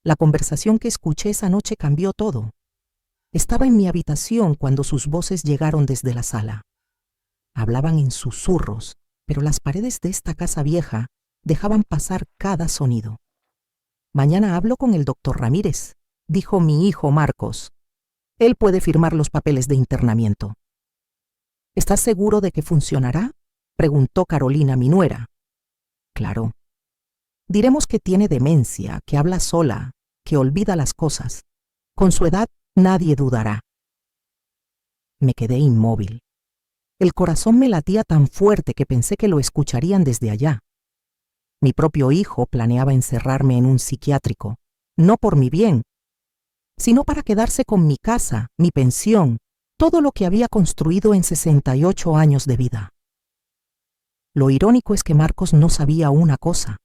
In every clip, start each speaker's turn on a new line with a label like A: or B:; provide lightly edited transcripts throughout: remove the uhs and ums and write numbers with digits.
A: La conversación que escuché esa noche cambió todo. Estaba en mi habitación cuando sus voces llegaron desde la sala. Hablaban en susurros, pero las paredes de esta casa vieja dejaban pasar cada sonido. «Mañana hablo con el doctor Ramírez», dijo mi hijo Marcos. «Él puede firmar los papeles de internamiento». «¿Estás seguro de que funcionará?», preguntó Carolina, mi nuera. «Claro. Diremos que tiene demencia, que habla sola, que olvida las cosas. Con su edad nadie dudará». Me quedé inmóvil. El corazón me latía tan fuerte que pensé que lo escucharían desde allá. Mi propio hijo planeaba encerrarme en un psiquiátrico, no por mi bien, sino para quedarse con mi casa, mi pensión, todo lo que había construido en 68 años de vida. Lo irónico es que Marcos no sabía una cosa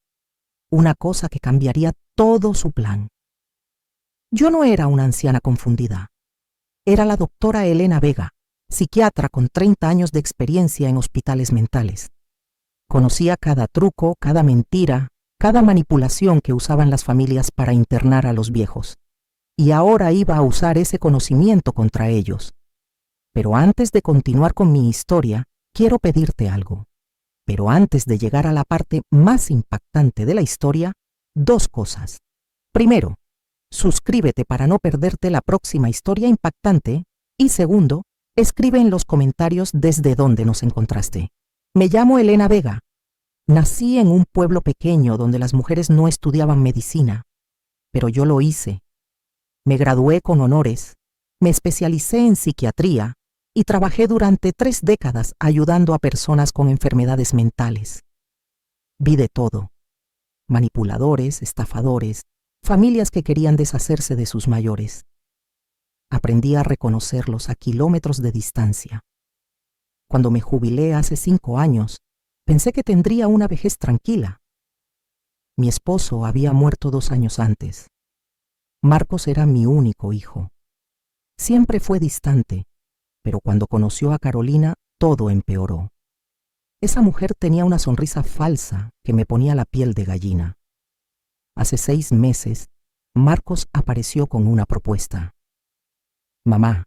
A: que cambiaría todo su plan. Yo no era una anciana confundida. Era la doctora Elena Vega, psiquiatra con 30 años de experiencia en hospitales mentales. Conocía cada truco, cada mentira, cada manipulación que usaban las familias para internar a los viejos. Y ahora iba a usar ese conocimiento contra ellos. Pero antes de continuar con mi historia, quiero pedirte algo. Pero antes de llegar a la parte más impactante de la historia, 2 cosas. Primero, suscríbete para no perderte la próxima historia impactante. Y segundo, escribe en los comentarios desde dónde nos encontraste. Me llamo Elena Vega. Nací en un pueblo pequeño donde las mujeres no estudiaban medicina, pero yo lo hice. Me gradué con honores, me especialicé en psiquiatría y trabajé durante 3 décadas ayudando a personas con enfermedades mentales. Vi de todo: manipuladores, estafadores, familias que querían deshacerse de sus mayores. Aprendí a reconocerlos a kilómetros de distancia. Cuando me jubilé hace 5 años, pensé que tendría una vejez tranquila. Mi esposo había muerto 2 años antes. Marcos era mi único hijo. Siempre fue distante, pero cuando conoció a Carolina, todo empeoró. Esa mujer tenía una sonrisa falsa que me ponía la piel de gallina. Hace 6 meses, Marcos apareció con una propuesta. «Mamá,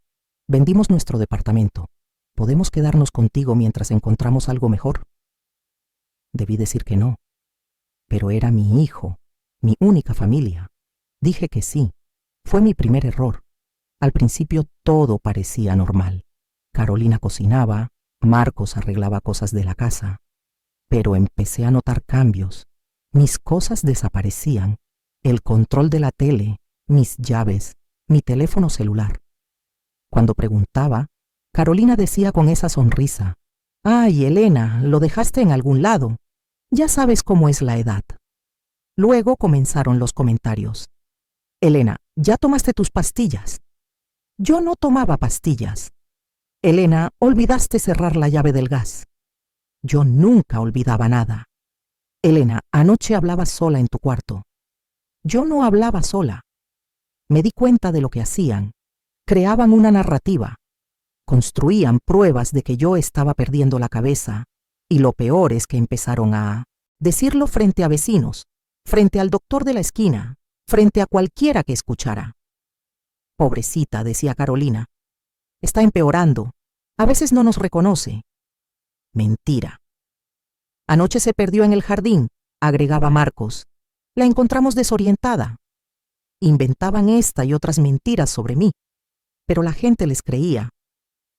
A: vendimos nuestro departamento. ¿Podemos quedarnos contigo mientras encontramos algo mejor?». Debí decir que no, pero era mi hijo, mi única familia. Dije que sí. Fue mi primer error. Al principio todo parecía normal. Carolina cocinaba, Marcos arreglaba cosas de la casa. Pero empecé a notar cambios. Mis cosas desaparecían. El control de la tele, mis llaves, mi teléfono celular. Cuando preguntaba, Carolina decía con esa sonrisa: «Ay, Elena, lo dejaste en algún lado. Ya sabes cómo es la edad». Luego comenzaron los comentarios. «Elena, ¿ya tomaste tus pastillas?». Yo no tomaba pastillas. «Elena, olvidaste cerrar la llave del gas». Yo nunca olvidaba nada. «Elena, anoche hablabas sola en tu cuarto». Yo no hablaba sola. Me di cuenta de lo que hacían. Creaban una narrativa. Construían pruebas de que yo estaba perdiendo la cabeza. Y lo peor es que empezaron a decirlo frente a vecinos, frente al doctor de la esquina, frente a cualquiera que escuchara. «Pobrecita», decía Carolina. «Está empeorando. A veces no nos reconoce». Mentira. «Anoche se perdió en el jardín», agregaba Marcos. «La encontramos desorientada». Inventaban esta y otras mentiras sobre mí, pero la gente les creía,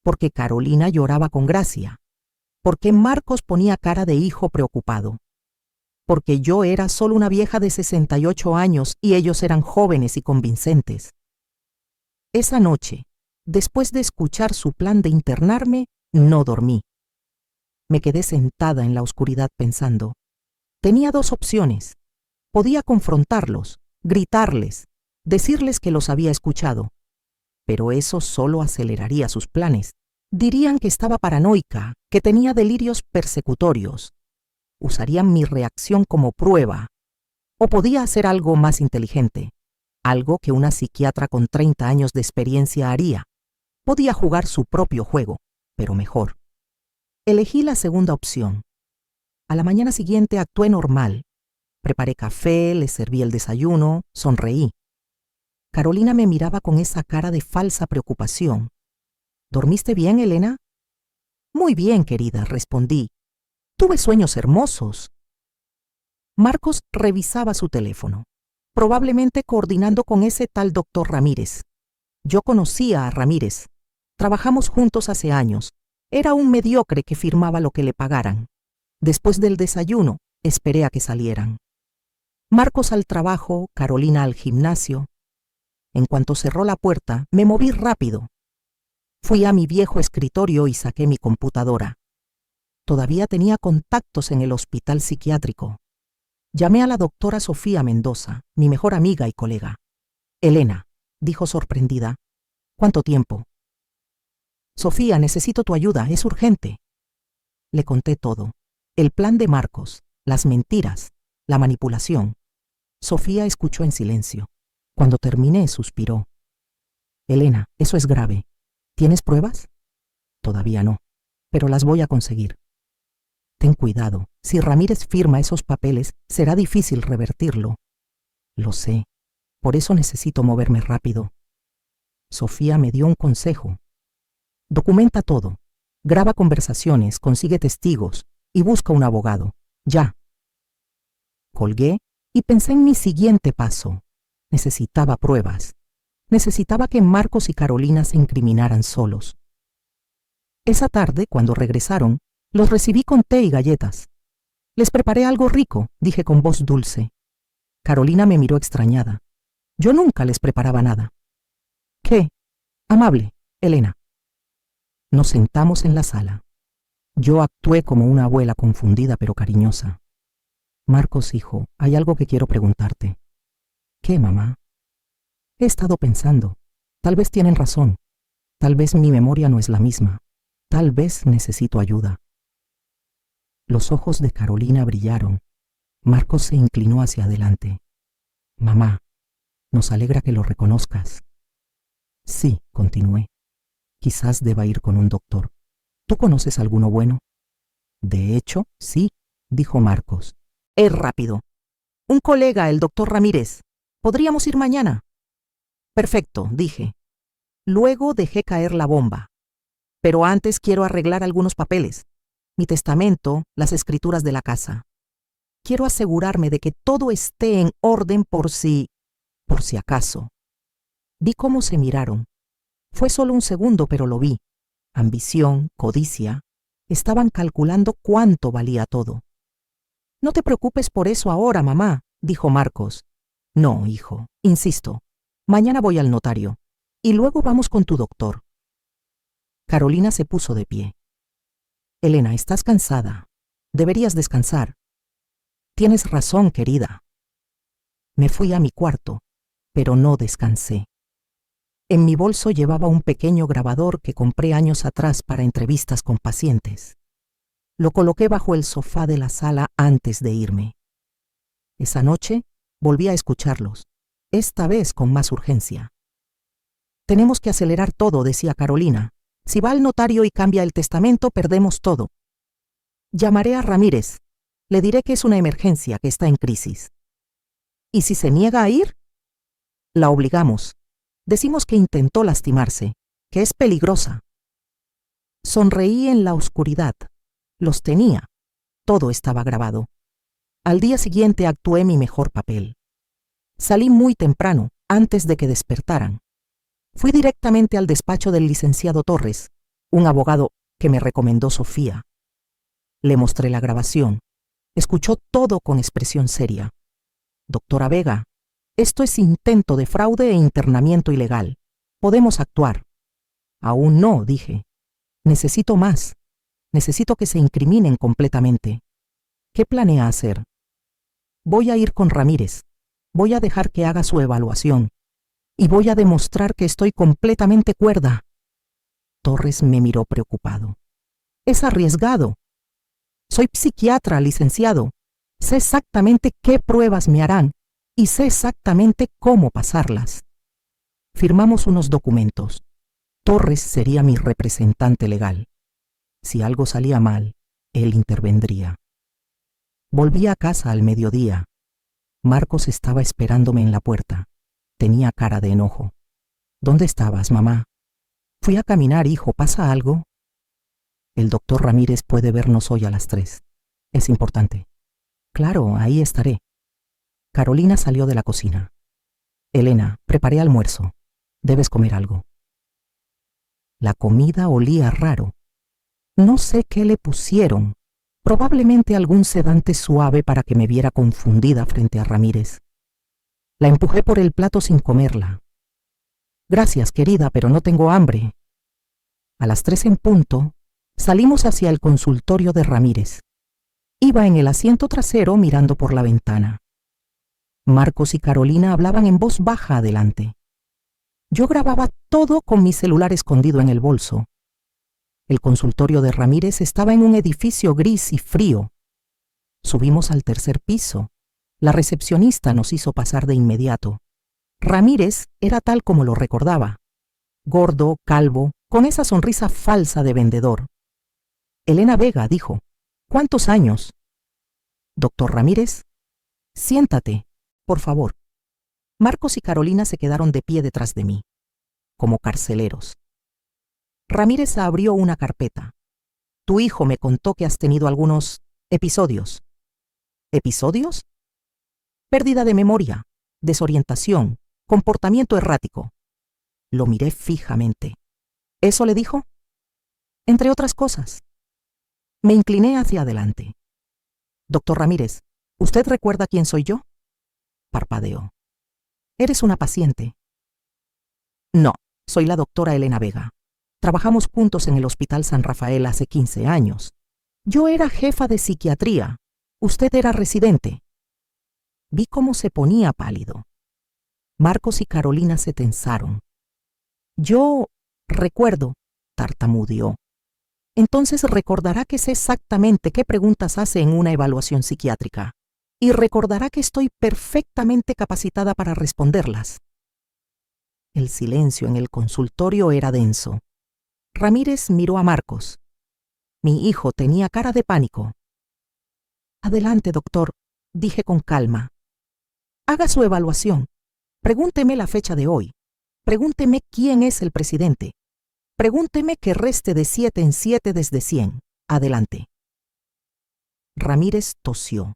A: porque Carolina lloraba con gracia, porque Marcos ponía cara de hijo preocupado, porque yo era solo una vieja de 68 años y ellos eran jóvenes y convincentes. Esa noche, después de escuchar su plan de internarme, no dormí. Me quedé sentada en la oscuridad pensando. Tenía 2 opciones. Podía confrontarlos, gritarles, decirles que los había escuchado. Pero eso solo aceleraría sus planes. Dirían que estaba paranoica, que tenía delirios persecutorios. Usarían mi reacción como prueba. O podía hacer algo más inteligente, algo que una psiquiatra con 30 años de experiencia haría. Podía jugar su propio juego, pero mejor. Elegí la segunda opción. A la mañana siguiente actué normal. Preparé café, les serví el desayuno, sonreí. Carolina me miraba con esa cara de falsa preocupación. ¿Dormiste bien, Elena? Muy bien, querida, respondí. Tuve sueños hermosos. Marcos revisaba su teléfono, probablemente coordinando con ese tal doctor Ramírez. Yo conocía a Ramírez. Trabajamos juntos hace años. Era un mediocre que firmaba lo que le pagaran. Después del desayuno, esperé a que salieran. Marcos al trabajo, Carolina al gimnasio. En cuanto cerró la puerta, me moví rápido. Fui a mi viejo escritorio y saqué mi computadora. Todavía tenía contactos en el hospital psiquiátrico. Llamé a la doctora Sofía Mendoza, mi mejor amiga y colega. Elena, dijo sorprendida. ¿Cuánto tiempo? Sofía, necesito tu ayuda, es urgente. Le conté todo. El plan de Marcos, las mentiras, la manipulación. Sofía escuchó en silencio. Cuando terminé, suspiró. Elena, eso es grave. ¿Tienes pruebas? Todavía no, pero las voy a conseguir. Ten cuidado, si Ramírez firma esos papeles, será difícil revertirlo. Lo sé, por eso necesito moverme rápido. Sofía me dio un consejo. Documenta todo, graba conversaciones, consigue testigos y busca un abogado. Ya. Colgué y pensé en mi siguiente paso. Necesitaba pruebas. Necesitaba que Marcos y Carolina se incriminaran solos. Esa tarde, cuando regresaron, los recibí con té y galletas. Les preparé algo rico, dije con voz dulce. Carolina me miró extrañada. Yo nunca les preparaba nada. ¿Qué? Amable, Elena. Nos sentamos en la sala. Yo actué como una abuela confundida pero cariñosa. Marcos, hijo, hay algo que quiero preguntarte. ¿Qué, mamá? He estado pensando. Tal vez tienen razón. Tal vez mi memoria no es la misma. Tal vez necesito ayuda. Los ojos de Carolina brillaron. Marcos se inclinó hacia adelante. Mamá, nos alegra que lo reconozcas. Sí, continué. Quizás deba ir con un doctor. ¿Tú conoces alguno bueno? De hecho, sí, dijo Marcos. Es rápido. Un colega, el doctor Ramírez. ¿Podríamos ir mañana? Perfecto, dije. Luego dejé caer la bomba. Pero antes quiero arreglar algunos papeles. Mi testamento, las escrituras de la casa. Quiero asegurarme de que todo esté en orden por si acaso. Vi cómo se miraron. Fue solo un segundo, pero lo vi. Ambición, codicia. Estaban calculando cuánto valía todo. No te preocupes por eso ahora, mamá, dijo Marcos. No, hijo, insisto. Mañana voy al notario. Y luego vamos con tu doctor. Carolina se puso de pie. Elena, estás cansada. Deberías descansar. Tienes razón, querida. Me fui a mi cuarto, pero no descansé. En mi bolso llevaba un pequeño grabador que compré años atrás para entrevistas con pacientes. Lo coloqué bajo el sofá de la sala antes de irme. Esa noche volví a escucharlos, esta vez con más urgencia. Tenemos que acelerar todo, decía Carolina. Si va al notario y cambia el testamento, perdemos todo. Llamaré a Ramírez. Le diré que es una emergencia, que está en crisis. ¿Y si se niega a ir? La obligamos. Decimos que intentó lastimarse, que es peligrosa. Sonreí en la oscuridad. Los tenía. Todo estaba grabado. Al día siguiente actué mi mejor papel. Salí muy temprano, antes de que despertaran. Fui directamente al despacho del licenciado Torres, un abogado que me recomendó Sofía. Le mostré la grabación. Escuchó todo con expresión seria. Doctora Vega, esto es intento de fraude e internamiento ilegal. Podemos actuar. Aún no, dije. Necesito más. Necesito que se incriminen completamente. ¿Qué planea hacer? Voy a ir con Ramírez. Voy a dejar que haga su evaluación. Y voy a demostrar que estoy completamente cuerda. Torres me miró preocupado. Es arriesgado. Soy psiquiatra, licenciado. Sé exactamente qué pruebas me harán y sé exactamente cómo pasarlas. Firmamos unos documentos. Torres sería mi representante legal. Si algo salía mal, él intervendría. Volví a casa al mediodía. Marcos estaba esperándome en la puerta. tenía cara de enojo. ¿Dónde estabas, mamá? Fui a caminar, hijo. ¿Pasa algo? El doctor Ramírez puede vernos hoy a las 3. Es importante. Claro, ahí estaré. Carolina salió de la cocina. Elena, preparé almuerzo. Debes comer algo. La comida olía raro. No sé qué le pusieron. Probablemente algún sedante suave para que me viera confundida frente a Ramírez. La empujé por el plato sin comerla. Gracias, querida, pero no tengo hambre. A las 3 en punto, salimos hacia el consultorio de Ramírez. Iba en el asiento trasero mirando por la ventana. Marcos y Carolina hablaban en voz baja adelante. Yo grababa todo con mi celular escondido en el bolso. El consultorio de Ramírez estaba en un edificio gris y frío. Subimos al 3er piso. La recepcionista nos hizo pasar de inmediato. Ramírez era tal como lo recordaba. Gordo, calvo, con esa sonrisa falsa de vendedor. Elena Vega dijo, ¿cuántos años? Doctor Ramírez, siéntate, por favor. Marcos y Carolina se quedaron de pie detrás de mí, como carceleros. Ramírez abrió una carpeta. Tu hijo me contó que has tenido algunos episodios. ¿Episodios? Pérdida de memoria, desorientación, comportamiento errático. Lo miré fijamente. ¿Eso le dijo? Entre otras cosas. Me incliné hacia adelante. Doctor Ramírez, ¿usted recuerda quién soy yo? Parpadeó. ¿Eres una paciente? No, soy la doctora Elena Vega. Trabajamos juntos en el Hospital San Rafael hace 15 años. Yo era jefa de psiquiatría. Usted era residente. Vi cómo se ponía pálido. Marcos y Carolina se tensaron. Yo recuerdo, tartamudeó. Entonces recordará que sé exactamente qué preguntas hace en una evaluación psiquiátrica y recordará que estoy perfectamente capacitada para responderlas. El silencio en el consultorio era denso. Ramírez miró a Marcos. Mi hijo tenía cara de pánico. Adelante, doctor, dije con calma. Haga su evaluación. Pregúnteme la fecha de hoy. Pregúnteme quién es el presidente. Pregúnteme que reste de 7 en 7 desde 100. Adelante. Ramírez tosió.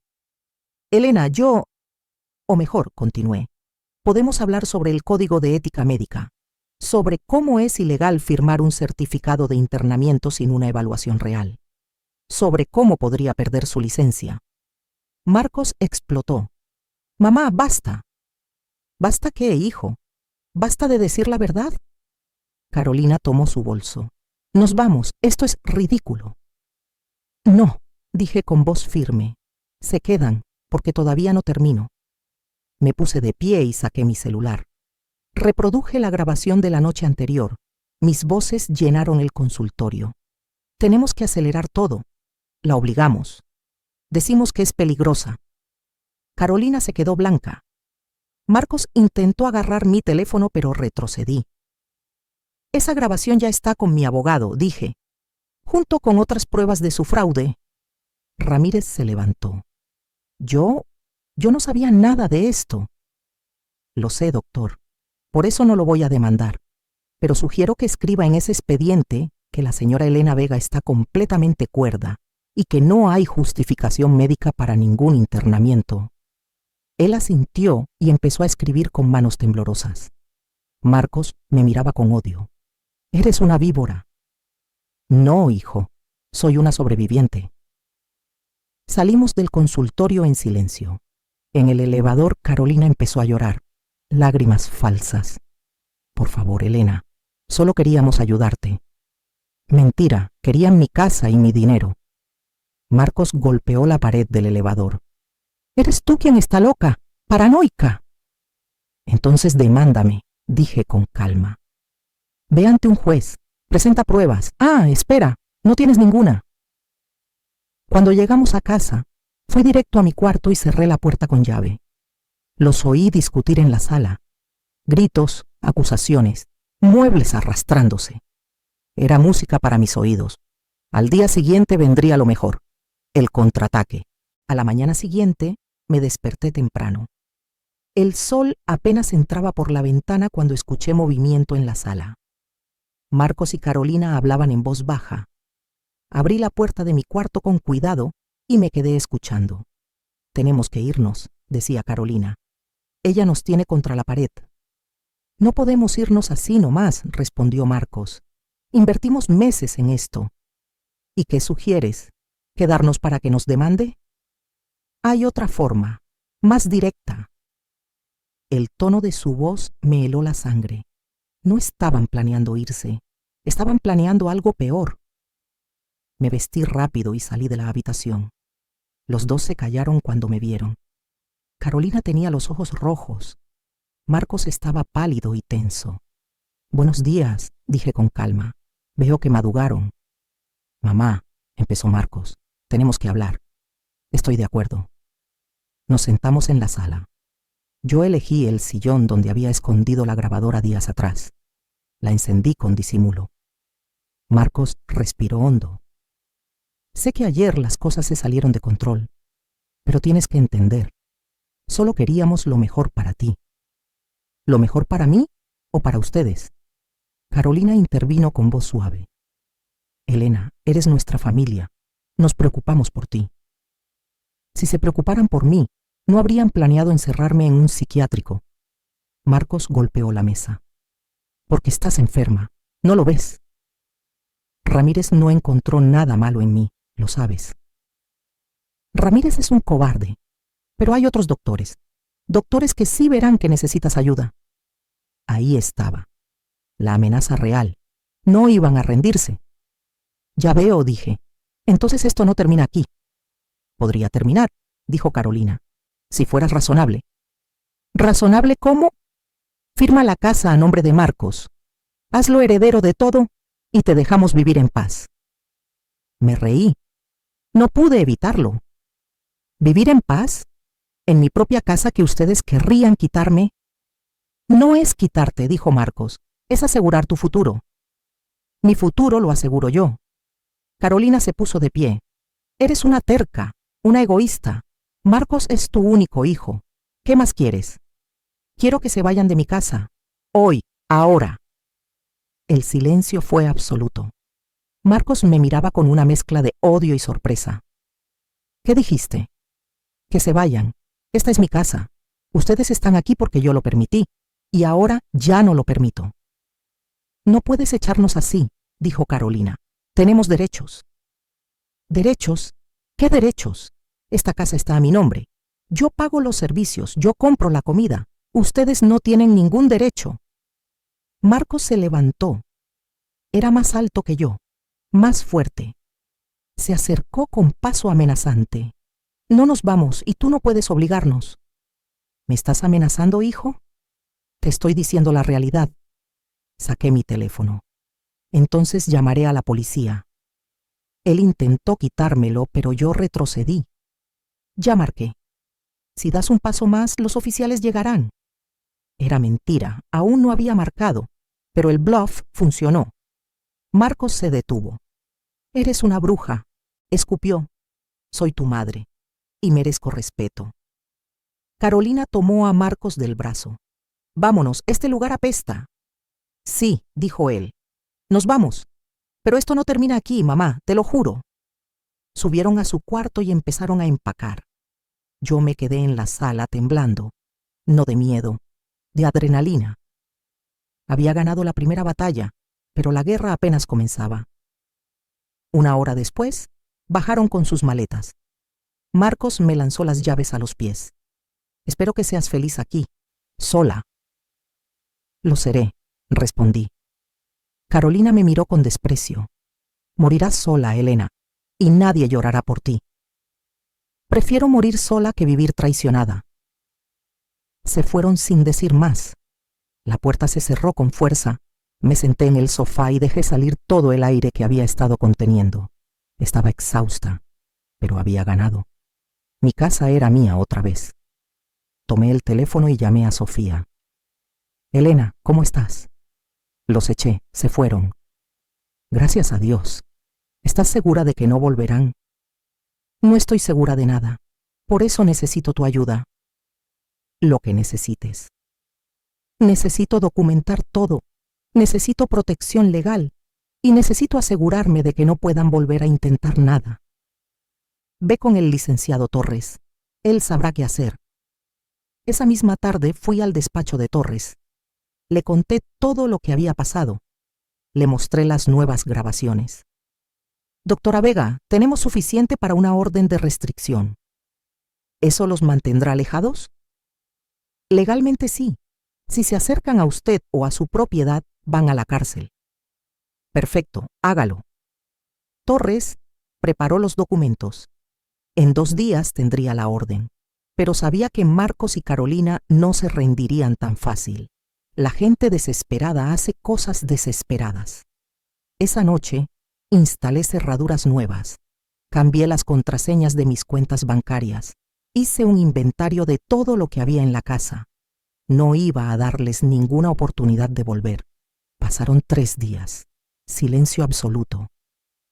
A: Elena, o mejor, continué, podemos hablar sobre el Código de Ética Médica, sobre cómo es ilegal firmar un certificado de internamiento sin una evaluación real, sobre cómo podría perder su licencia. Marcos explotó. Mamá, basta. ¿Basta qué, hijo? ¿Basta de decir la verdad? Carolina tomó su bolso. Nos vamos, esto es ridículo. No, dije con voz firme. Se quedan, porque todavía no termino. Me puse de pie y saqué mi celular. Reproduje la grabación de la noche anterior. Mis voces llenaron el consultorio. Tenemos que acelerar todo. La obligamos. Decimos que es peligrosa. Carolina se quedó blanca. Marcos intentó agarrar mi teléfono, pero retrocedí. Esa grabación ya está con mi abogado, dije, junto con otras pruebas de su fraude. Ramírez se levantó. Yo no sabía nada de esto. Lo sé, doctor. Por eso no lo voy a demandar. Pero sugiero que escriba en ese expediente que la señora Elena Vega está completamente cuerda y que no hay justificación médica para ningún internamiento. Él asintió y empezó a escribir con manos temblorosas. Marcos me miraba con odio. Eres una víbora. No, hijo. Soy una sobreviviente. Salimos del consultorio en silencio. En el elevador, Carolina empezó a llorar. Lágrimas falsas. Por favor, Elena. Solo queríamos ayudarte. Mentira, querían mi casa y mi dinero. Marcos golpeó la pared del elevador. Eres tú quien está loca, paranoica. Entonces demándame, dije con calma. Ve ante un juez, presenta pruebas. Ah, espera, no tienes ninguna. Cuando llegamos a casa, fui directo a mi cuarto y cerré la puerta con llave. Los oí discutir en la sala. Gritos, acusaciones, muebles arrastrándose. Era música para mis oídos. Al día siguiente vendría lo mejor, el contraataque. A la mañana siguiente me desperté temprano. El sol apenas entraba por la ventana cuando escuché movimiento en la sala. Marcos y Carolina hablaban en voz baja. Abrí la puerta de mi cuarto con cuidado y me quedé escuchando. «Tenemos que irnos», decía Carolina. «Ella nos tiene contra la pared». «No podemos irnos así nomás», respondió Marcos. «Invertimos meses en esto». «¿Y qué sugieres? ¿Quedarnos para que nos demande?» «Hay otra forma, más directa». El tono de su voz me heló la sangre. No estaban planeando irse, estaban planeando algo peor. Me vestí rápido y salí de la habitación. Los dos se callaron cuando me vieron. Carolina tenía los ojos rojos. Marcos estaba pálido y tenso. «Buenos días», dije con calma. «Veo que madrugaron». «Mamá», empezó Marcos, «tenemos que hablar». «Estoy de acuerdo». Nos sentamos en la sala. Yo elegí el sillón donde había escondido la grabadora días atrás. La encendí con disimulo. Marcos respiró hondo. «Sé que ayer las cosas se salieron de control, pero tienes que entender. Solo queríamos lo mejor para ti». «¿Lo mejor para mí o para ustedes?» Carolina intervino con voz suave. «Elena, eres nuestra familia. Nos preocupamos por ti». «Si se preocuparan por mí, no habrían planeado encerrarme en un psiquiátrico». Marcos golpeó la mesa. «Porque estás enferma. ¿No lo ves? Ramírez no encontró nada malo en mí, lo sabes. Ramírez es un cobarde, pero hay otros doctores. Doctores que sí verán que necesitas ayuda». Ahí estaba. La amenaza real. No iban a rendirse. «Ya veo», dije. «Entonces esto no termina aquí». «Podría terminar», dijo Carolina, «si fueras razonable». «¿Razonable cómo? Firma la casa a nombre de Marcos. Hazlo heredero de todo y te dejamos vivir en paz». Me reí. No pude evitarlo. ¿Vivir en paz? ¿En mi propia casa que ustedes querrían quitarme? «No es quitarte», dijo Marcos, «es asegurar tu futuro». «Mi futuro lo aseguro yo». Carolina se puso de pie. «Eres una terca, una egoísta. Marcos es tu único hijo. ¿Qué más quieres?» «Quiero que se vayan de mi casa. Hoy, ahora». El silencio fue absoluto. Marcos me miraba con una mezcla de odio y sorpresa. «¿Qué dijiste?» «Que se vayan. Esta es mi casa. Ustedes están aquí porque yo lo permití, y ahora ya no lo permito». «No puedes echarnos así», dijo Carolina. «Tenemos derechos». «¿Derechos? ¿Qué derechos? Esta casa está a mi nombre. Yo pago los servicios, yo compro la comida. Ustedes no tienen ningún derecho». Marcos se levantó. Era más alto que yo, más fuerte. Se acercó con paso amenazante. «No nos vamos y tú no puedes obligarnos». «¿Me estás amenazando, hijo?» «Te estoy diciendo la realidad». Saqué mi teléfono. «Entonces llamaré a la policía». Él intentó quitármelo, pero yo retrocedí. «Ya marqué. Si das un paso más, los oficiales llegarán». Era mentira, aún no había marcado, pero el bluff funcionó. Marcos se detuvo. «Eres una bruja», escupió. «Soy tu madre, y merezco respeto». Carolina tomó a Marcos del brazo. «Vámonos, este lugar apesta». «Sí», dijo él. «Nos vamos. Pero esto no termina aquí, mamá, te lo juro». Subieron a su cuarto y empezaron a empacar. Yo me quedé en la sala temblando, no de miedo, de adrenalina. Había ganado la primera batalla, pero la guerra apenas comenzaba. Una hora después, bajaron con sus maletas. Marcos me lanzó las llaves a los pies. «Espero que seas feliz aquí, sola». «Lo seré», respondí. Carolina me miró con desprecio. «Morirás sola, Elena, y nadie llorará por ti. Prefiero morir sola que vivir traicionada». Se fueron sin decir más. La puerta se cerró con fuerza. Me senté en el sofá y dejé salir todo el aire que había estado conteniendo. Estaba exhausta, pero había ganado. Mi casa era mía otra vez. Tomé el teléfono y llamé a Sofía. «Elena, ¿cómo estás?» Los eché, se fueron. «Gracias a Dios. ¿Estás segura de que no volverán?» «No estoy segura de nada. Por eso necesito tu ayuda». lo que necesites. Necesito documentar todo, necesito protección legal y necesito asegurarme de que no puedan volver a intentar nada. Ve con el licenciado Torres, él sabrá qué hacer. Esa misma tarde fui al despacho de Torres. Le conté todo lo que había pasado. Le mostré las nuevas grabaciones. Doctora Vega, tenemos suficiente para una orden de restricción. ¿Eso los mantendrá alejados? Legalmente sí. Si se acercan a usted o a su propiedad, van a la cárcel. Perfecto, hágalo. Torres preparó los documentos. En 2 días tendría la orden, pero sabía que Marcos y Carolina no se rendirían tan fácil. La gente desesperada hace cosas desesperadas. Esa noche, instalé cerraduras nuevas, cambié las contraseñas de mis cuentas bancarias, hice un inventario de todo lo que había en la casa. No iba a darles ninguna oportunidad de volver. Pasaron 3 días. Silencio absoluto.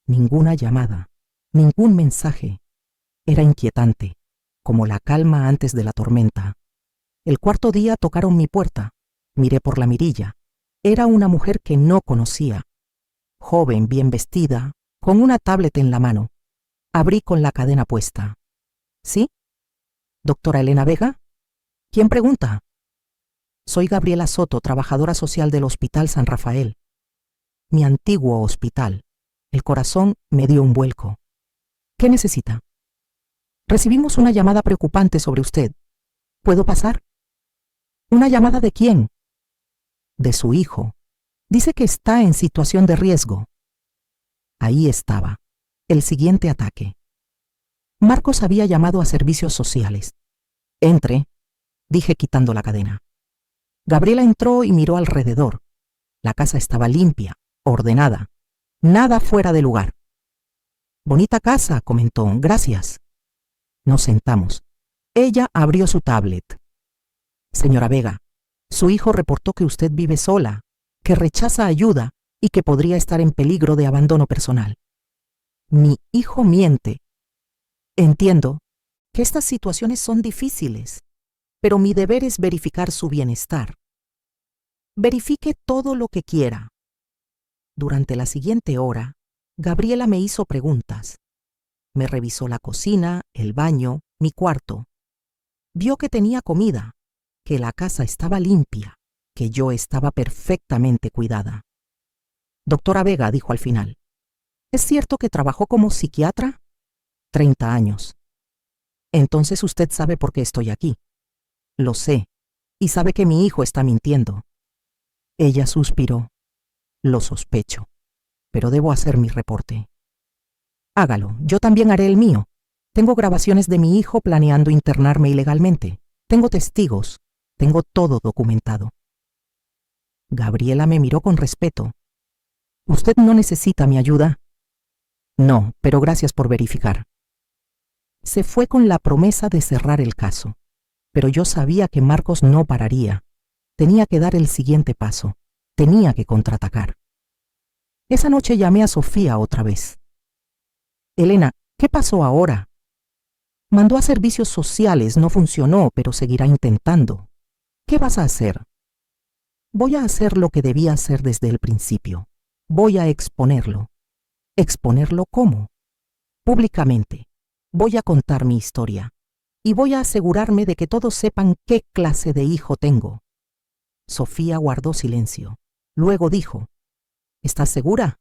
A: Ninguna llamada, ningún mensaje. Era inquietante, como la calma antes de la tormenta. El 4.º día tocaron mi puerta. Miré por la mirilla. Era una mujer que no conocía. Joven, bien vestida, con una tablet en la mano. Abrí con la cadena puesta. ¿Sí? ¿Doctora Elena Vega? ¿Quién pregunta? Soy Gabriela Soto, trabajadora social del Hospital San Rafael. Mi antiguo hospital. El corazón me dio un vuelco. ¿Qué necesita? Recibimos una llamada preocupante sobre usted. ¿Puedo pasar? ¿Una llamada de quién? De su hijo. Dice que está en situación de riesgo. Ahí estaba, el siguiente ataque. Marcos había llamado a servicios sociales. Entre, dije quitando la cadena. Gabriela entró y miró alrededor. La casa estaba limpia, ordenada, nada fuera de lugar. Bonita casa, comentó, gracias. Nos sentamos. Ella abrió su tablet. Señora Vega, su hijo reportó que usted vive sola, que rechaza ayuda y que podría estar en peligro de abandono personal. Mi hijo miente. Entiendo que estas situaciones son difíciles, pero mi deber es verificar su bienestar. Verifique todo lo que quiera. Durante la siguiente hora, Gabriela me hizo preguntas. Me revisó la cocina, el baño, mi cuarto. Vio que tenía comida, que la casa estaba limpia, que yo estaba perfectamente cuidada. Doctora Vega, dijo al final, ¿es cierto que trabajó como psiquiatra? 30 años. Entonces usted sabe por qué estoy aquí. Lo sé, y sabe que mi hijo está mintiendo. Ella suspiró. Lo sospecho, pero debo hacer mi reporte. Hágalo, yo también haré el mío. Tengo grabaciones de mi hijo planeando internarme ilegalmente. Tengo testigos. Tengo todo documentado. Gabriela me miró con respeto. ¿Usted no necesita mi ayuda? No, pero gracias por verificar. Se fue con la promesa de cerrar el caso, pero yo sabía que Marcos no pararía. Tenía que dar el siguiente paso. Tenía que contraatacar. Esa noche llamé a Sofía otra vez. Elena, ¿qué pasó ahora? Mandó a servicios sociales, no funcionó, pero seguirá intentando. ¿Qué vas a hacer? Voy a hacer lo que debía hacer desde el principio. Voy a exponerlo. ¿Exponerlo cómo? Públicamente. Voy a contar mi historia. Y voy a asegurarme de que todos sepan qué clase de hijo tengo. Sofía guardó silencio. Luego dijo, ¿estás segura?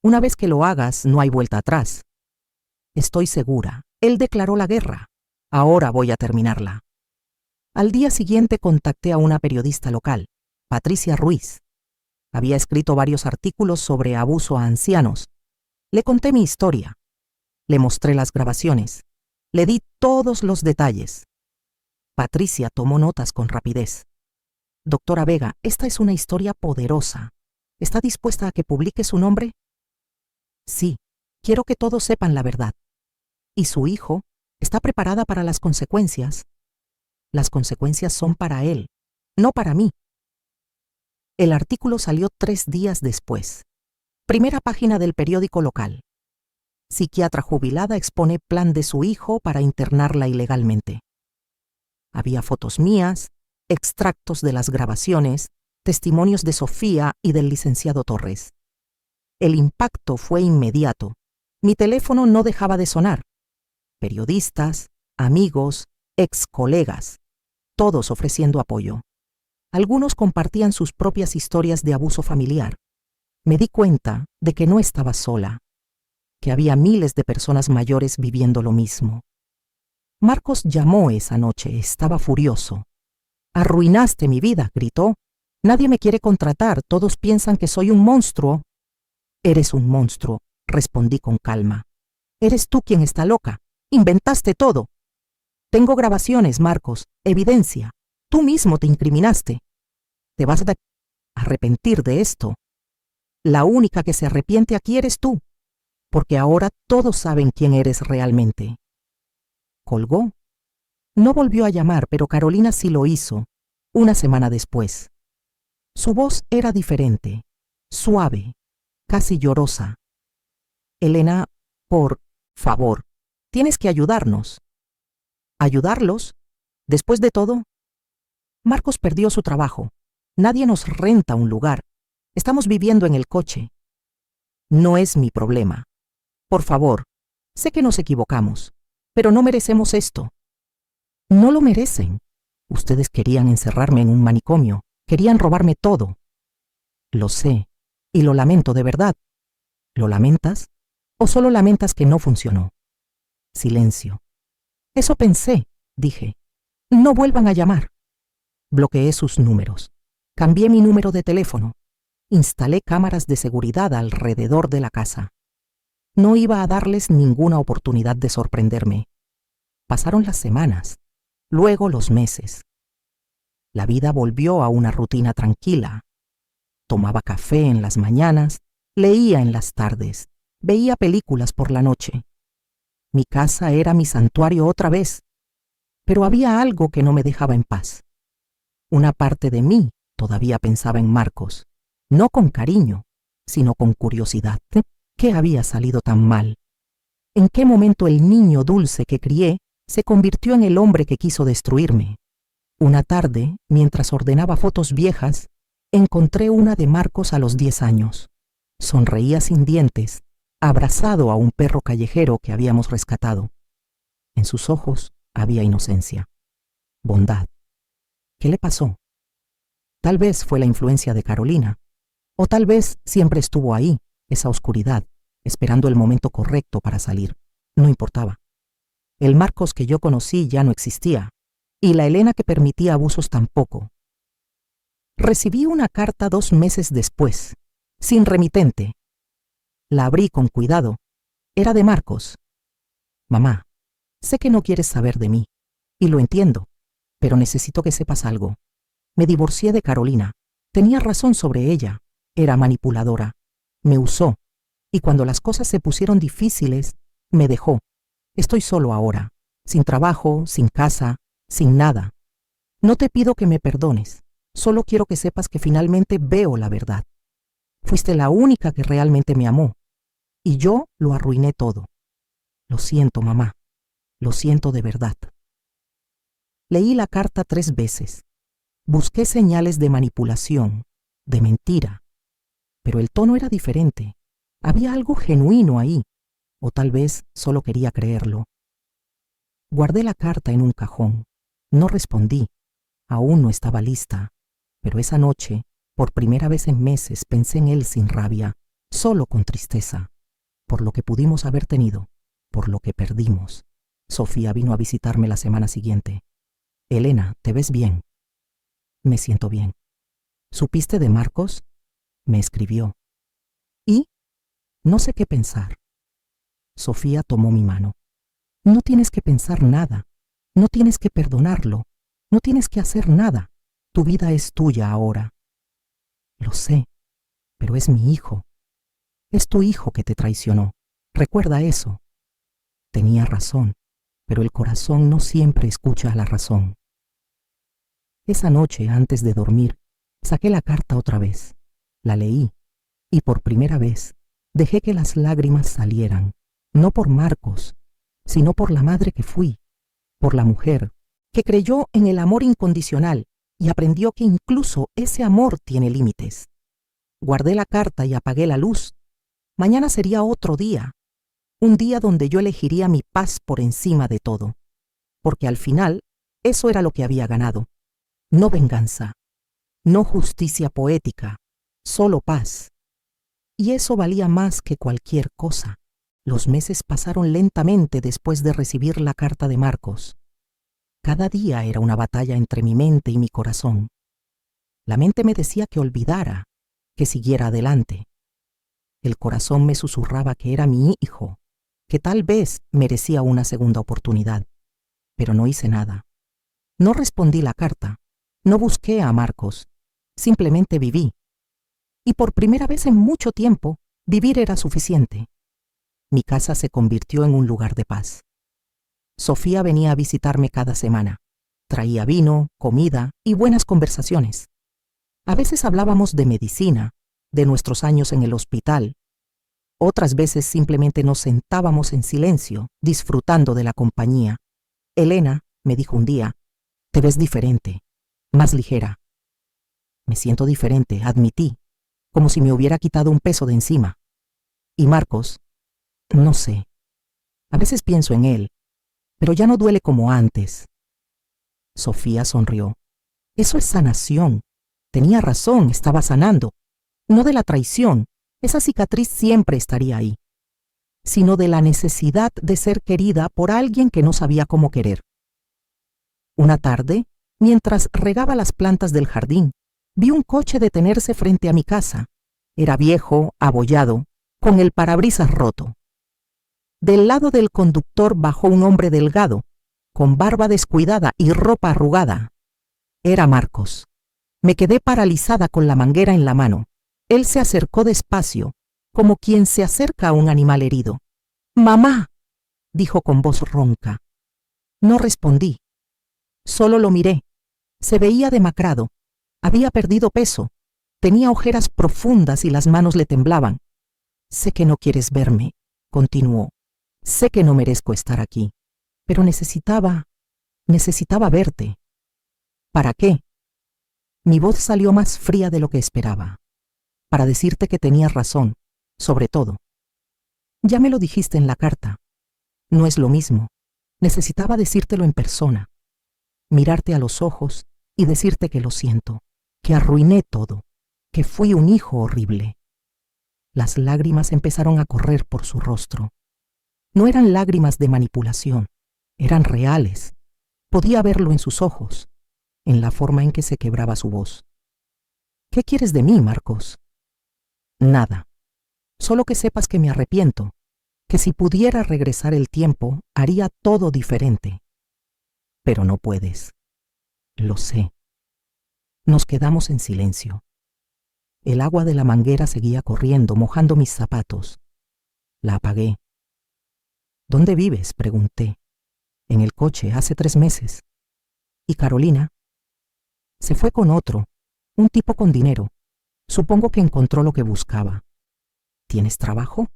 A: Una vez que lo hagas, no hay vuelta atrás. Estoy segura. Él declaró la guerra. Ahora voy a terminarla. Al día siguiente contacté a una periodista local, Patricia Ruiz. Había escrito varios artículos sobre abuso a ancianos. Le conté mi historia. Le mostré las grabaciones. Le di todos los detalles. Patricia tomó notas con rapidez. Doctora Vega, esta es una historia poderosa. ¿Está dispuesta a que publique su nombre? Sí, quiero que todos sepan la verdad. ¿Y su hijo? ¿Está preparada para las consecuencias? Las consecuencias son para él, no para mí. El artículo salió 3 días después. Primera página del periódico local. Psiquiatra jubilada expone plan de su hijo para internarla ilegalmente. Había fotos mías, extractos de las grabaciones, testimonios de Sofía y del licenciado Torres. El impacto fue inmediato. Mi teléfono no dejaba de sonar. Periodistas, amigos, ex colegas, todos ofreciendo apoyo. Algunos compartían sus propias historias de abuso familiar. Me di cuenta de que no estaba sola, que había miles de personas mayores viviendo lo mismo. Marcos llamó esa noche, estaba furioso. «Arruinaste mi vida», gritó. «Nadie me quiere contratar, todos piensan que soy un monstruo». «Eres un monstruo», respondí con calma. «Eres tú quien está loca. Inventaste todo. Tengo grabaciones, Marcos, evidencia. Tú mismo te incriminaste. Te vas a arrepentir de esto. La única que se arrepiente aquí eres tú, porque ahora todos saben quién eres realmente». Colgó. No volvió a llamar, pero Carolina sí lo hizo, una semana después. Su voz era diferente, suave, casi llorosa. «Elena, por favor, tienes que ayudarnos». ¿Ayudarlos? Después de todo, Marcos perdió su trabajo. Nadie nos renta un lugar. Estamos viviendo en el coche. No es mi problema. Por favor, sé que nos equivocamos, pero no merecemos esto. No lo merecen. Ustedes querían encerrarme en un manicomio, querían robarme todo. Lo sé, y lo lamento de verdad. ¿Lo lamentas? ¿O solo lamentas que no funcionó? Silencio. Eso pensé, dije. No vuelvan a llamar. Bloqueé sus números. Cambié mi número de teléfono. Instalé cámaras de seguridad alrededor de la casa. No iba a darles ninguna oportunidad de sorprenderme. Pasaron las semanas, luego los meses. La vida volvió a una rutina tranquila. Tomaba café en las mañanas, leía en las tardes, veía películas por la noche. Mi casa era mi santuario otra vez, pero había algo que no me dejaba en paz. Una parte de mí todavía pensaba en Marcos, no con cariño, sino con curiosidad. ¿Qué había salido tan mal? ¿En qué momento el niño dulce que crié se convirtió en el hombre que quiso destruirme? Una tarde, mientras ordenaba fotos viejas, encontré una de Marcos a los 10 años. Sonreía sin dientes, abrazado a un perro callejero que habíamos rescatado. En sus ojos había inocencia, bondad. ¿Qué le pasó? Tal vez fue la influencia de Carolina, o tal vez siempre estuvo ahí, esa oscuridad, esperando el momento correcto para salir. No importaba. El Marcos que yo conocí ya no existía, y la Elena que permitía abusos tampoco. Recibí una carta 2 meses después, sin remitente. La abrí con cuidado. Era de Marcos. «Mamá, sé que no quieres saber de mí, y lo entiendo, pero necesito que sepas algo. Me divorcié de Carolina. Tenía razón sobre ella. Era manipuladora. Me usó, y cuando las cosas se pusieron difíciles, me dejó. Estoy solo ahora, sin trabajo, sin casa, sin nada. No te pido que me perdones, solo quiero que sepas que finalmente veo la verdad. Fuiste la única que realmente me amó, y yo lo arruiné todo. Lo siento, mamá, lo siento de verdad». Leí la carta 3 veces. Busqué señales de manipulación, de mentira, pero el tono era diferente. Había algo genuino ahí, o tal vez solo quería creerlo. Guardé la carta en un cajón. No respondí. Aún no estaba lista, pero esa noche, por primera vez en meses, pensé en él sin rabia, solo con tristeza, por lo que pudimos haber tenido, por lo que perdimos. Sofía vino a visitarme la semana siguiente. «Elena, ¿te ves bien?» «Me siento bien». «¿Supiste de Marcos?» Me escribió. «¿Y?» No sé qué pensar. Sofía tomó mi mano. «No tienes que pensar nada. No tienes que perdonarlo. No tienes que hacer nada. Tu vida es tuya ahora». «Lo sé, pero es mi hijo. Es tu hijo que te traicionó. Recuerda eso». Tenía razón, pero el corazón no siempre escucha a la razón. Esa noche, antes de dormir, saqué la carta otra vez. La leí, y por primera vez dejé que las lágrimas salieran, no por Marcos, sino por la madre que fui, por la mujer que creyó en el amor incondicional y aprendió que incluso ese amor tiene límites. Guardé la carta y apagué la luz. Mañana sería otro día, un día donde yo elegiría mi paz por encima de todo, porque al final eso era lo que había ganado. No venganza, no justicia poética, solo paz. Y eso valía más que cualquier cosa. Los meses pasaron lentamente después de recibir la carta de Marcos. Cada día era una batalla entre mi mente y mi corazón. La mente me decía que olvidara, que siguiera adelante. El corazón me susurraba que era mi hijo, que tal vez merecía una segunda oportunidad. Pero no hice nada. No respondí la carta, no busqué a Marcos, simplemente viví. Y por primera vez en mucho tiempo, vivir era suficiente. Mi casa se convirtió en un lugar de paz. Sofía venía a visitarme cada semana. Traía vino, comida y buenas conversaciones. A veces hablábamos de medicina, de nuestros años en el hospital. Otras veces simplemente nos sentábamos en silencio, disfrutando de la compañía. Elena me dijo un día, te ves diferente, más ligera. Me siento diferente, admití, como si me hubiera quitado un peso de encima. Y Marcos, no sé. A veces pienso en él, pero ya no duele como antes. Sofía sonrió. Eso es sanación. Tenía razón, estaba sanando. No de la traición, esa cicatriz siempre estaría ahí, sino de la necesidad de ser querida por alguien que no sabía cómo querer. Una tarde, mientras regaba las plantas del jardín, vi un coche detenerse frente a mi casa. Era viejo, abollado, con el parabrisas roto. Del lado del conductor bajó un hombre delgado, con barba descuidada y ropa arrugada. Era Marcos. Me quedé paralizada con la manguera en la mano. Él se acercó despacio, como quien se acerca a un animal herido. «¡Mamá!», dijo con voz ronca. No respondí. Solo lo miré. Se veía demacrado. Había perdido peso. Tenía ojeras profundas y las manos le temblaban. «Sé que no quieres verme», continuó. «Sé que no merezco estar aquí, pero necesitaba verte». «¿Para qué?». Mi voz salió más fría de lo que esperaba. «Para decirte que tenías razón, sobre todo. Ya me lo dijiste en la carta. No es lo mismo. Necesitaba decírtelo en persona. Mirarte a los ojos y decirte que lo siento, que arruiné todo, que fui un hijo horrible». Las lágrimas empezaron a correr por su rostro. No eran lágrimas de manipulación, eran reales. Podía verlo en sus ojos, en la forma en que se quebraba su voz. «¿Qué quieres de mí, Marcos?». «Nada. Solo que sepas que me arrepiento, que si pudiera regresar el tiempo, haría todo diferente. Pero no puedes. Lo sé». Nos quedamos en silencio. El agua de la manguera seguía corriendo, mojando mis zapatos. La apagué. «¿Dónde vives?», pregunté. «En el coche, hace 3 meses». «¿Y Carolina?». «Se fue con otro, un tipo con dinero. Supongo que encontró lo que buscaba». «¿Tienes trabajo?».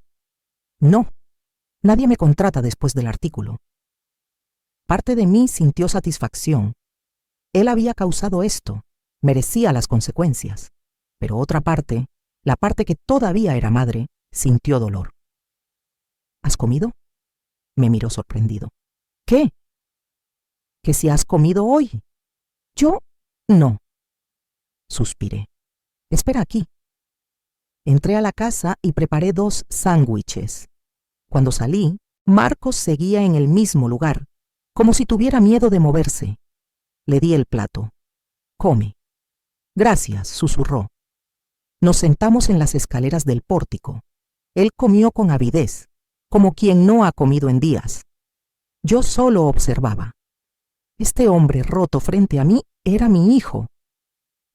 A: «No. Nadie me contrata después del artículo». Parte de mí sintió satisfacción. Él había causado esto, merecía las consecuencias. Pero otra parte, la parte que todavía era madre, sintió dolor. «¿Has comido?». Me miró sorprendido. «¿Qué?». «Que si has comido hoy». «Yo no». Suspiré. «Espera aquí». Entré a la casa y preparé 2 sándwiches. Cuando salí, Marcos seguía en el mismo lugar, como si tuviera miedo de moverse. Le di el plato. «Come». «Gracias», susurró. Nos sentamos en las escaleras del pórtico. Él comió con avidez, como quien no ha comido en días. Yo solo observaba. Este hombre roto frente a mí era mi hijo,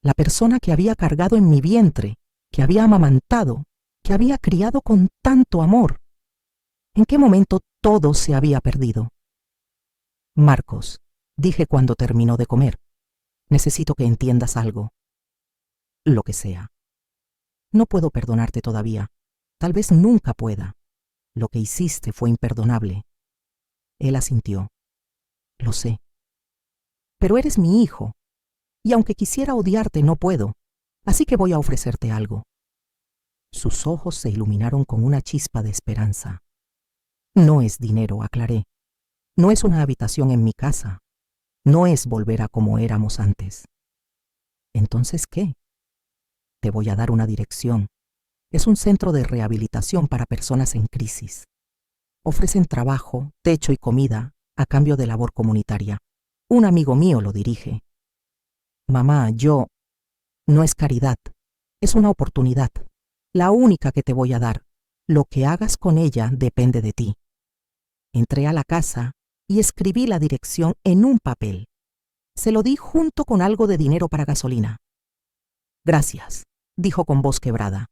A: la persona que había cargado en mi vientre, que había amamantado, que había criado con tanto amor. ¿En qué momento todo se había perdido? «Marcos», dije cuando terminó de comer, «necesito que entiendas algo. Lo que sea. No puedo perdonarte todavía. Tal vez nunca pueda. Lo que hiciste fue imperdonable». Él asintió. «Lo sé». pero eres mi hijo, y aunque quisiera odiarte no puedo, así que voy a ofrecerte algo. Sus ojos se iluminaron con una chispa de esperanza. No es dinero, aclaré. No es una habitación en mi casa. No es volver a como éramos antes. ¿Entonces qué? Te voy a dar una dirección. Es un centro de rehabilitación para personas en crisis. Ofrecen trabajo, techo y comida a cambio de labor comunitaria. Un amigo mío lo dirige. Mamá, no es caridad, es una oportunidad, la única que te voy a dar. Lo que hagas con ella depende de ti. Entré a la casa y escribí la dirección en un papel. Se lo di junto con algo de dinero para gasolina. Gracias, dijo con voz quebrada.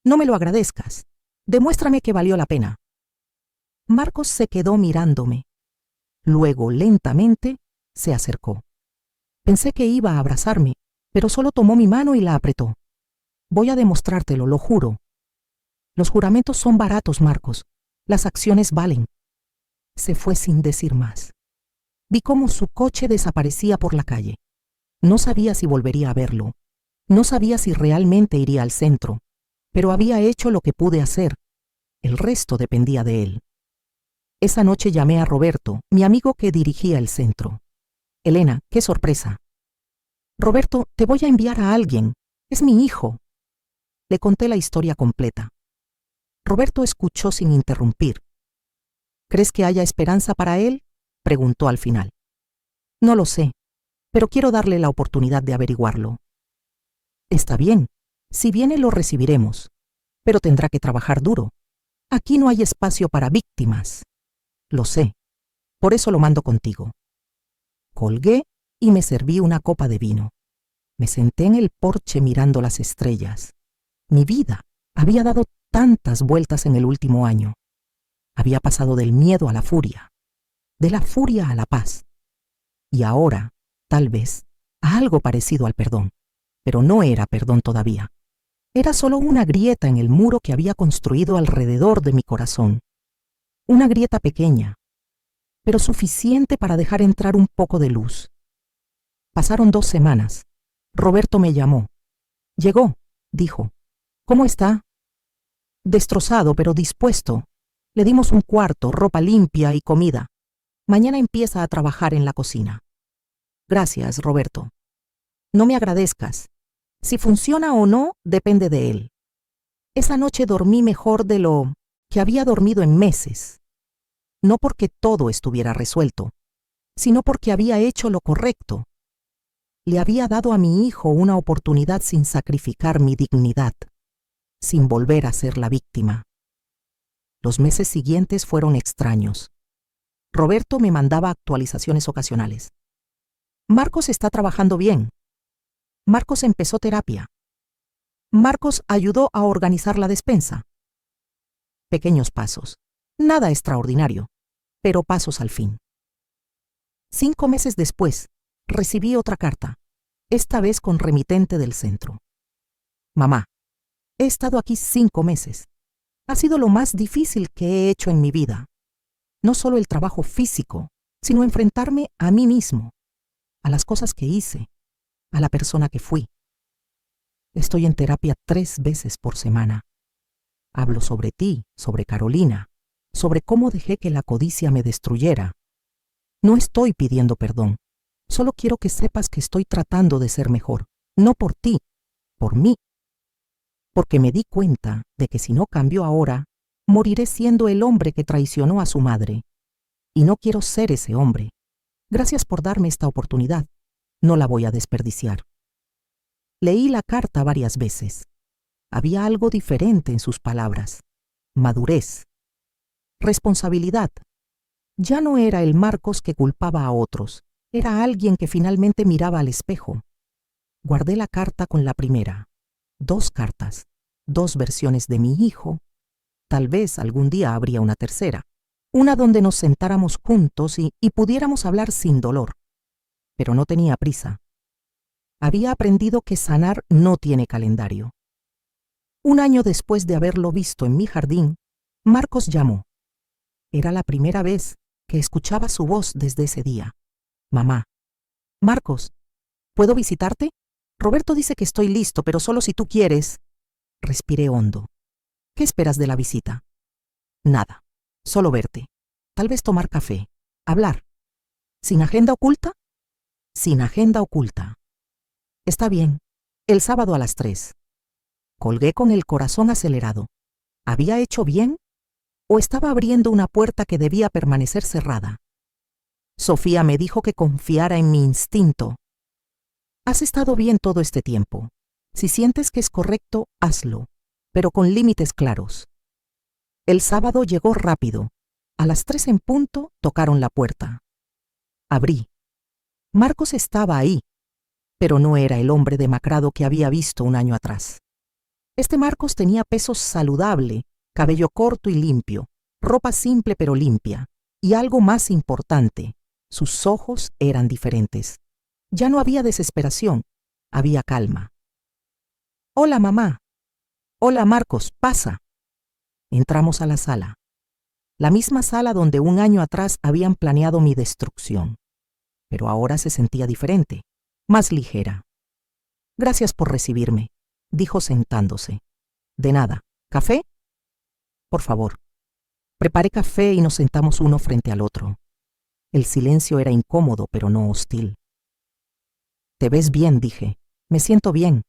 A: No me lo agradezcas. Demuéstrame que valió la pena. Marcos se quedó mirándome. Luego, lentamente, se acercó. Pensé que iba a abrazarme, pero solo tomó mi mano y la apretó. Voy a demostrártelo, lo juro. Los juramentos son baratos, Marcos. Las acciones valen. Se fue sin decir más. Vi cómo su coche desaparecía por la calle. No sabía si volvería a verlo. No sabía si realmente iría al centro, pero había hecho lo que pude hacer. El resto dependía de él. Esa noche llamé a Roberto, mi amigo que dirigía el centro. Elena, qué sorpresa. Roberto, te voy a enviar a alguien. Es mi hijo. Le conté la historia completa. Roberto escuchó sin interrumpir. ¿Crees que haya esperanza para él?, preguntó al final. No lo sé, pero quiero darle la oportunidad de averiguarlo. Está bien, si viene lo recibiremos, pero tendrá que trabajar duro. Aquí no hay espacio para víctimas. Lo sé, por eso lo mando contigo. Colgué y me serví una copa de vino. Me senté en el porche mirando las estrellas. Mi vida había dado tantas vueltas en el último año. Había pasado del miedo a la furia, de la furia a la paz. Y ahora, tal vez, a algo parecido al perdón. Pero no era perdón todavía. Era solo una grieta en el muro que había construido alrededor de mi corazón. Una grieta pequeña, pero suficiente para dejar entrar un poco de luz. Pasaron 2 semanas. Roberto me llamó. Llegó, dijo. ¿Cómo está? Destrozado, pero dispuesto. Le dimos un cuarto, ropa limpia y comida. Mañana empieza a trabajar en la cocina. Gracias, Roberto. No me agradezcas. Si funciona o no, depende de él. Esa noche dormí mejor de lo que había dormido en meses. No porque todo estuviera resuelto, sino porque había hecho lo correcto. Le había dado a mi hijo una oportunidad sin sacrificar mi dignidad, sin volver a ser la víctima. Los meses siguientes fueron extraños. Roberto me mandaba actualizaciones ocasionales. Marcos está trabajando bien. Marcos empezó terapia. Marcos ayudó a organizar la despensa. Pequeños pasos. Nada extraordinario, pero pasos al fin. 5 meses después, recibí otra carta, esta vez con remitente del centro. Mamá, he estado aquí 5 meses. Ha sido lo más difícil que he hecho en mi vida. No solo el trabajo físico, sino enfrentarme a mí mismo, a las cosas que hice, a la persona que fui. Estoy en terapia 3 veces por semana. Hablo sobre ti, sobre Carolina, sobre cómo dejé que la codicia me destruyera. No estoy pidiendo perdón. Solo quiero que sepas que estoy tratando de ser mejor. No por ti, por mí. Porque me di cuenta de que si no cambio ahora, moriré siendo el hombre que traicionó a su madre. Y no quiero ser ese hombre. Gracias por darme esta oportunidad. No la voy a desperdiciar. Leí la carta varias veces. Había algo diferente en sus palabras. Madurez. Responsabilidad. Ya no era el Marcos que culpaba a otros. Era alguien que finalmente miraba al espejo. Guardé la carta con la primera. 2 cartas. 2 versiones de mi hijo. Tal vez algún día habría una tercera. Una donde nos sentáramos juntos y pudiéramos hablar sin dolor. Pero no tenía prisa. Había aprendido que sanar no tiene calendario. 1 año después de haberlo visto en mi jardín, Marcos llamó. Era la primera vez que escuchaba su voz desde ese día. Mamá, Marcos, ¿puedo visitarte? Roberto dice que estoy listo, pero solo si tú quieres. Respiré hondo. ¿Qué esperas de la visita? Nada, solo verte. Tal vez tomar café, hablar. ¿Sin agenda oculta? Sin agenda oculta. Está bien, el sábado a las 3. Colgué con el corazón acelerado. ¿Había hecho bien? ¿O estaba abriendo una puerta que debía permanecer cerrada? Sofía me dijo que confiara en mi instinto. Has estado bien todo este tiempo. Si sientes que es correcto, hazlo, pero con límites claros. El sábado llegó rápido. A las 3 en punto tocaron la puerta. Abrí. Marcos estaba ahí, pero no era el hombre demacrado que había visto un año atrás. Este Marcos tenía peso saludable, cabello corto y limpio, ropa simple pero limpia, y algo más importante, sus ojos eran diferentes. Ya no había desesperación, había calma. Hola, mamá. Hola, Marcos, pasa. Entramos a la sala. La misma sala donde un año atrás habían planeado mi destrucción. Pero ahora se sentía diferente, más ligera. Gracias por recibirme, dijo sentándose. De nada. ¿Café? Por favor. Preparé café y nos sentamos uno frente al otro. El silencio era incómodo, pero no hostil. Te ves bien, dije. Me siento bien.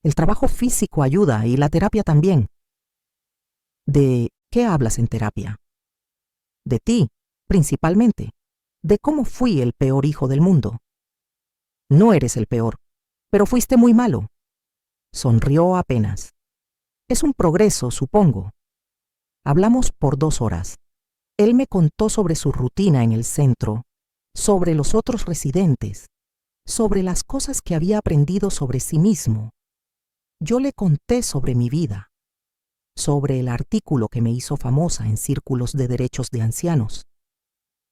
A: El trabajo físico ayuda y la terapia también. ¿De qué hablas en terapia? De ti, principalmente. De cómo fui el peor hijo del mundo. No eres el peor, pero fuiste muy malo. Sonrió apenas. Es un progreso, supongo. Hablamos por 2 horas. Él me contó sobre su rutina en el centro, sobre los otros residentes, sobre las cosas que había aprendido sobre sí mismo. Yo le conté sobre mi vida, sobre el artículo que me hizo famosa en círculos de derechos de ancianos,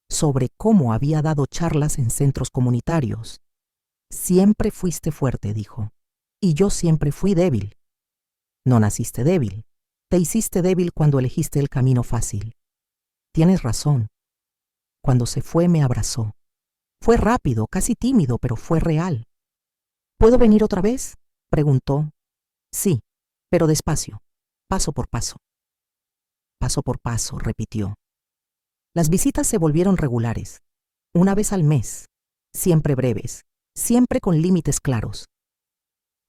A: sobre cómo había dado charlas en centros comunitarios. Siempre fuiste fuerte, dijo, y yo siempre fui débil. No naciste débil, te hiciste débil cuando elegiste el camino fácil. Tienes razón. Cuando se fue me abrazó. Fue rápido, casi tímido, pero fue real. ¿Puedo venir otra vez?, preguntó. Sí, pero despacio, paso por paso. Paso por paso, repitió. Las visitas se volvieron regulares, una vez al mes, siempre breves, siempre con límites claros.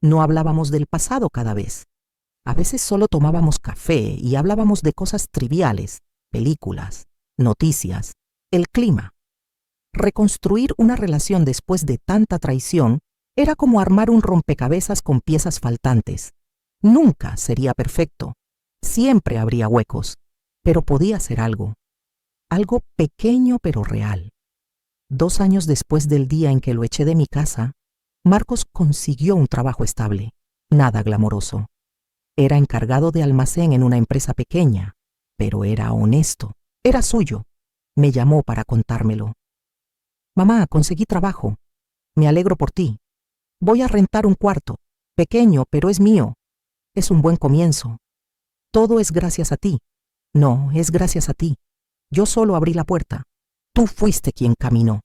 A: No hablábamos del pasado cada vez. A veces solo tomábamos café y hablábamos de cosas triviales, películas, noticias, el clima. Reconstruir una relación después de tanta traición era como armar un rompecabezas con piezas faltantes. Nunca sería perfecto. Siempre habría huecos, pero podía ser algo. Algo pequeño pero real. 2 años después del día en que lo eché de mi casa, Marcos consiguió un trabajo estable, nada glamoroso. Era encargado de almacén en una empresa pequeña, pero era honesto, era suyo. Me llamó para contármelo. Mamá, conseguí trabajo. Me alegro por ti. Voy a rentar un cuarto, pequeño, pero es mío. Es un buen comienzo. Todo es gracias a ti. No, es gracias a ti. Yo solo abrí la puerta. Tú fuiste quien caminó.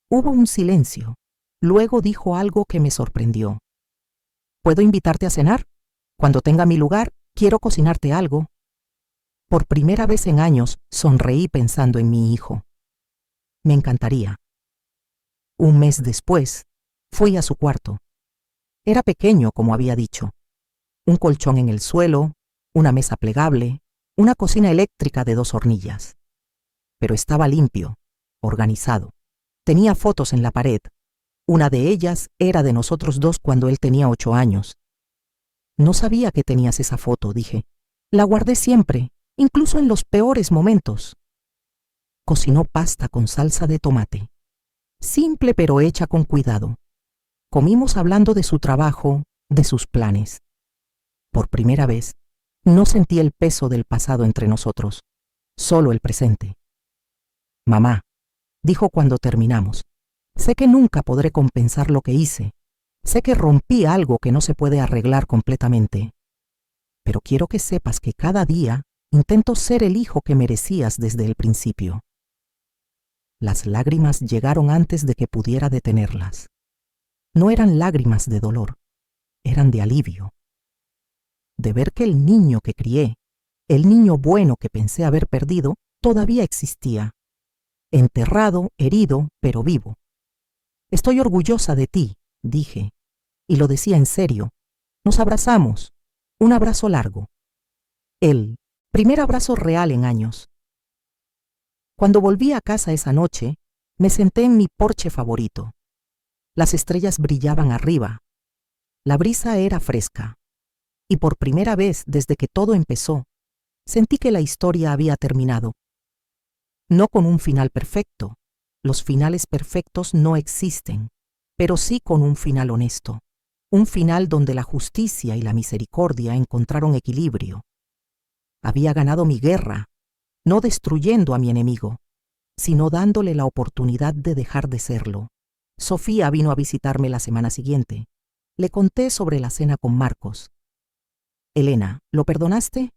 A: Hubo un silencio. Luego dijo algo que me sorprendió. ¿Puedo invitarte a cenar? Cuando tenga mi lugar, quiero cocinarte algo. Por primera vez en años, sonreí pensando en mi hijo. Me encantaría. Un mes después, fui a su cuarto. Era pequeño, como había dicho. Un colchón en el suelo, una mesa plegable, una cocina eléctrica de 2 hornillas. Pero estaba limpio, organizado. Tenía fotos en la pared. Una de ellas era de nosotros 2 cuando él tenía 8 años. No sabía que tenías esa foto, dije. La guardé siempre, incluso en los peores momentos. Cocinó pasta con salsa de tomate. Simple pero hecha con cuidado. Comimos hablando de su trabajo, de sus planes. Por primera vez, no sentí el peso del pasado entre nosotros, solo el presente. Mamá, dijo cuando terminamos, sé que nunca podré compensar lo que hice. Sé que rompí algo que no se puede arreglar completamente. Pero quiero que sepas que cada día intento ser el hijo que merecías desde el principio. Las lágrimas llegaron antes de que pudiera detenerlas. No eran lágrimas de dolor, eran de alivio. De ver que el niño que crié, el niño bueno que pensé haber perdido, todavía existía. Enterrado, herido, pero vivo. Estoy orgullosa de ti, dije, y lo decía en serio. Nos abrazamos, un abrazo largo. El primer abrazo real en años. Cuando volví a casa esa noche, me senté en mi porche favorito. Las estrellas brillaban arriba. La brisa era fresca. Y por primera vez desde que todo empezó, sentí que la historia había terminado. No con un final perfecto. Los finales perfectos no existen, pero sí con un final honesto. Un final donde la justicia y la misericordia encontraron equilibrio. Había ganado mi guerra, no destruyendo a mi enemigo, sino dándole la oportunidad de dejar de serlo. Sofía vino a visitarme la semana siguiente. Le conté sobre la cena con Marcos. Elena, ¿lo perdonaste?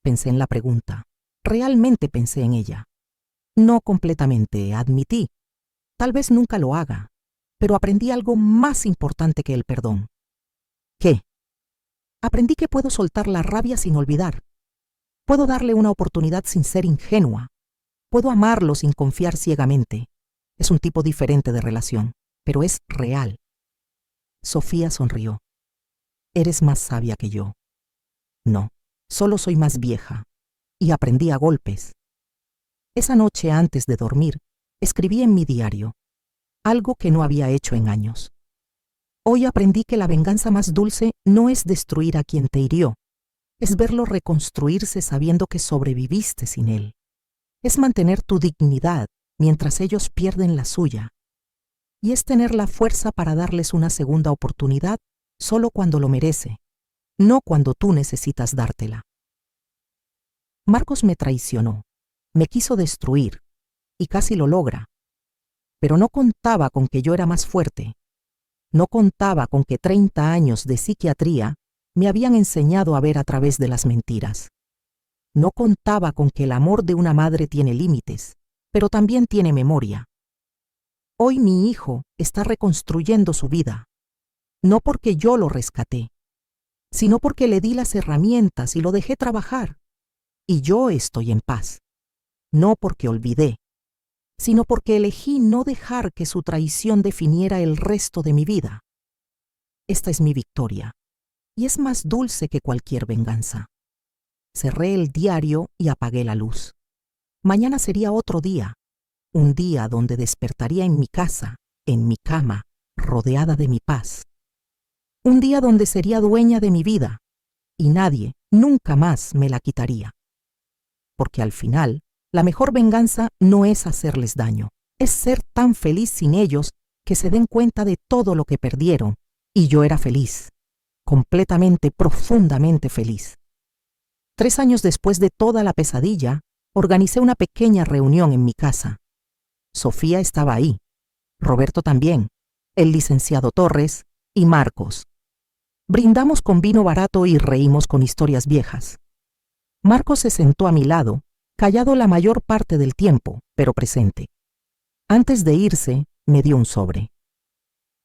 A: Pensé en la pregunta. Realmente pensé en ella. No completamente, admití. Tal vez nunca lo haga, pero aprendí algo más importante que el perdón. ¿Qué? Aprendí que puedo soltar la rabia sin olvidar. Puedo darle una oportunidad sin ser ingenua. Puedo amarlo sin confiar ciegamente. Es un tipo diferente de relación, pero es real. Sofía sonrió. Eres más sabia que yo. No, solo soy más vieja. Y aprendí a golpes. Esa noche antes de dormir, escribí en mi diario, algo que no había hecho en años. Hoy aprendí que la venganza más dulce no es destruir a quien te hirió, es verlo reconstruirse sabiendo que sobreviviste sin él. Es mantener tu dignidad mientras ellos pierden la suya. Y es tener la fuerza para darles una segunda oportunidad solo cuando lo merece, no cuando tú necesitas dártela. Marcos me traicionó, me quiso destruir, y casi lo logra. Pero no contaba con que yo era más fuerte. No contaba con que 30 años de psiquiatría me habían enseñado a ver a través de las mentiras. No contaba con que el amor de una madre tiene límites, pero también tiene memoria. Hoy mi hijo está reconstruyendo su vida, no porque yo lo rescaté, sino porque le di las herramientas y lo dejé trabajar. Y yo estoy en paz, no porque olvidé, sino porque elegí no dejar que su traición definiera el resto de mi vida. Esta es mi victoria, y es más dulce que cualquier venganza. Cerré el diario y apagué la luz. Mañana sería otro día, un día donde despertaría en mi casa, en mi cama, rodeada de mi paz. Un día donde sería dueña de mi vida, y nadie nunca más me la quitaría. Porque al final, la mejor venganza no es hacerles daño, es ser tan feliz sin ellos que se den cuenta de todo lo que perdieron, y yo era feliz, completamente, profundamente feliz. 3 años después de toda la pesadilla, organicé una pequeña reunión en mi casa. Sofía estaba ahí, Roberto también, el licenciado Torres y Marcos. Brindamos con vino barato y reímos con historias viejas. Marcos se sentó a mi lado, callado la mayor parte del tiempo, pero presente. Antes de irse, me dio un sobre.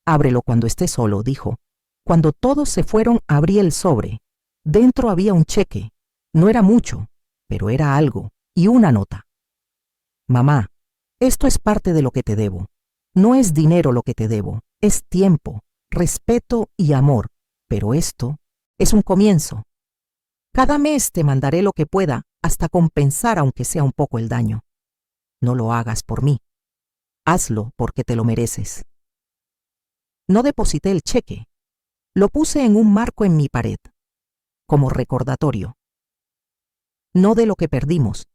A: Ábrelo cuando esté solo, dijo. Cuando todos se fueron, abrí el sobre. Dentro había un cheque. No era mucho, pero era algo, y una nota. Mamá, esto es parte de lo que te debo. No es dinero lo que te debo, es tiempo, respeto y amor, pero esto es un comienzo. Cada mes te mandaré lo que pueda hasta compensar aunque sea un poco el daño. No lo hagas por mí. Hazlo porque te lo mereces. No deposité el cheque. Lo puse en un marco en mi pared, como recordatorio. No de lo que perdimos,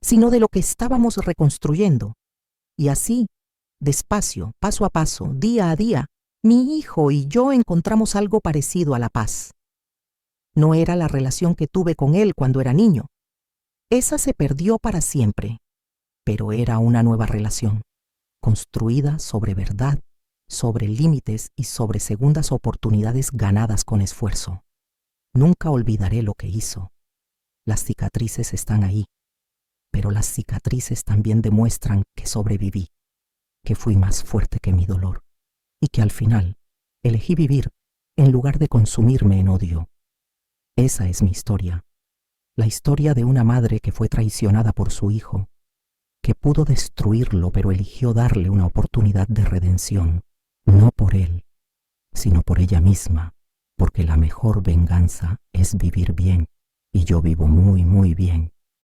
A: sino de lo que estábamos reconstruyendo. Y así, despacio, paso a paso, día a día, mi hijo y yo encontramos algo parecido a la paz. No era la relación que tuve con él cuando era niño. Esa se perdió para siempre, pero era una nueva relación, construida sobre verdad, sobre límites y sobre segundas oportunidades ganadas con esfuerzo. Nunca olvidaré lo que hizo. Las cicatrices están ahí. pero las cicatrices también demuestran que sobreviví, que fui más fuerte que mi dolor y que al final elegí vivir en lugar de consumirme en odio. Esa es mi historia, la historia de una madre que fue traicionada por su hijo, que pudo destruirlo pero eligió darle una oportunidad de redención, no por él, sino por ella misma, porque la mejor venganza es vivir bien, y yo vivo muy, muy bien.